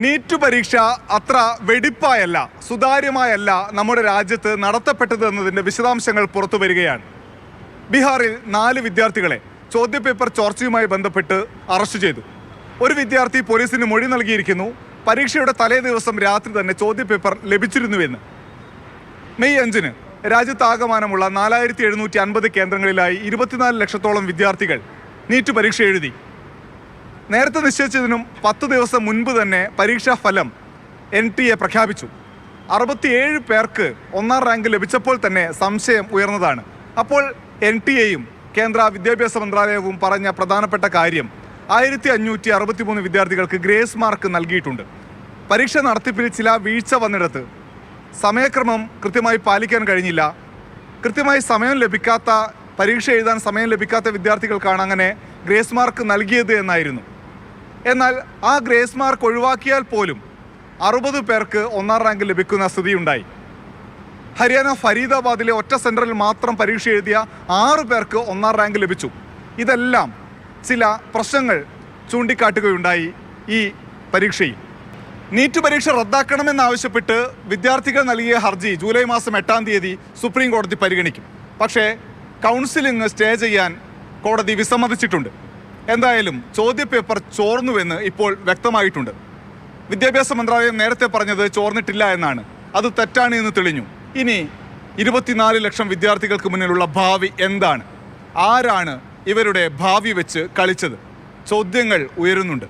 NEET പരീക്ഷ അത്ര വെടിപ്പായല്ല, സുതാര്യമായല്ല നമ്മുടെ രാജ്യത്ത് നടത്തപ്പെട്ടത് എന്നതിൻ്റെ വിശദാംശങ്ങൾ പുറത്തു വരികയാണ്. ബീഹാറിൽ 4 വിദ്യാർത്ഥികളെ ചോദ്യപേപ്പർ ചോർച്ചയുമായി ബന്ധപ്പെട്ട് അറസ്റ്റ് ചെയ്തു. ഒരു വിദ്യാർത്ഥി പോലീസിന് മൊഴി നൽകിയിരിക്കുന്നു. പരീക്ഷയുടെ തലേ ദിവസം രാത്രി തന്നെ ചോദ്യപേപ്പർ ലഭിച്ചിരുന്നുവെന്ന്. മെയ് 5-ന് രാജ്യത്താകമാനമുള്ള 4750 കേന്ദ്രങ്ങളിലായി 24 ലക്ഷത്തോളം വിദ്യാർത്ഥികൾ നീറ്റ് പരീക്ഷ എഴുതി. നേരത്തെ നിശ്ചയിച്ചതിനും 10 ദിവസം മുൻപ് തന്നെ പരീക്ഷാ ഫലം NTA പ്രഖ്യാപിച്ചു. 67 പേർക്ക് 1ാം റാങ്ക് ലഭിച്ചപ്പോൾ തന്നെ സംശയം ഉയർന്നതാണ്. അപ്പോൾ NTAയും കേന്ദ്ര വിദ്യാഭ്യാസ മന്ത്രാലയവും പറഞ്ഞ പ്രധാനപ്പെട്ട കാര്യം 1563 വിദ്യാർത്ഥികൾക്ക് ഗ്രേസ് മാർക്ക് നൽകിയിട്ടുണ്ട്. പരീക്ഷ നടത്തിപ്പിൽ ചില വീഴ്ച വന്നിടത്ത് സമയക്രമം കൃത്യമായി പാലിക്കാൻ കഴിഞ്ഞില്ല. കൃത്യമായി സമയം ലഭിക്കാത്ത, പരീക്ഷ എഴുതാൻ സമയം ലഭിക്കാത്ത വിദ്യാർത്ഥികൾക്കാണ് അങ്ങനെ ഗ്രേസ് മാർക്ക് നൽകിയത് എന്നായിരുന്നു. എന്നാൽ ആ ഗ്രേസ് മാർക്ക് ഒഴിവാക്കിയാൽ പോലും 60 പേർക്ക് 1ാം റാങ്ക് ലഭിക്കുന്ന സ്ഥിതിയുണ്ടായി. ഹരിയാന ഫരീദാബാദിലെ ഒറ്റ സെൻറ്ററിൽ മാത്രം പരീക്ഷ എഴുതിയ 6 പേർക്ക് 1ാം റാങ്ക് ലഭിച്ചു. ഇതെല്ലാം ചില പ്രശ്നങ്ങൾ ചൂണ്ടിക്കാട്ടുകയുണ്ടായി. ഈ പരീക്ഷയിൽ നീറ്റ് പരീക്ഷ റദ്ദാക്കണമെന്നാവശ്യപ്പെട്ട് വിദ്യാർത്ഥികൾ നൽകിയ ഹർജി ജൂലൈ മാസം 8-ാം തീയതി സുപ്രീം കോടതി പരിഗണിക്കും. പക്ഷേ കൗൺസിലിംഗ് സ്റ്റേ ചെയ്യാൻ കോടതി വിസമ്മതിച്ചിട്ടുണ്ട്. എന്തായാലും ചോദ്യപേപ്പർ ചോർന്നുവെന്ന് ഇപ്പോൾ വ്യക്തമായിട്ടുണ്ട്. വിദ്യാഭ്യാസ മന്ത്രാലയം നേരത്തെ പറഞ്ഞത് ചോർന്നിട്ടില്ല എന്നാണ്. അത് തെറ്റാണ് എന്ന് തെളിഞ്ഞു. ഇനി 24 ലക്ഷം വിദ്യാർത്ഥികൾക്ക് മുന്നിലുള്ള ഭാവി എന്താണ്? ആരാണ് ഇവരുടെ ഭാവി വെച്ച് കളിച്ചത്? ചോദ്യങ്ങൾ ഉയരുന്നുണ്ട്.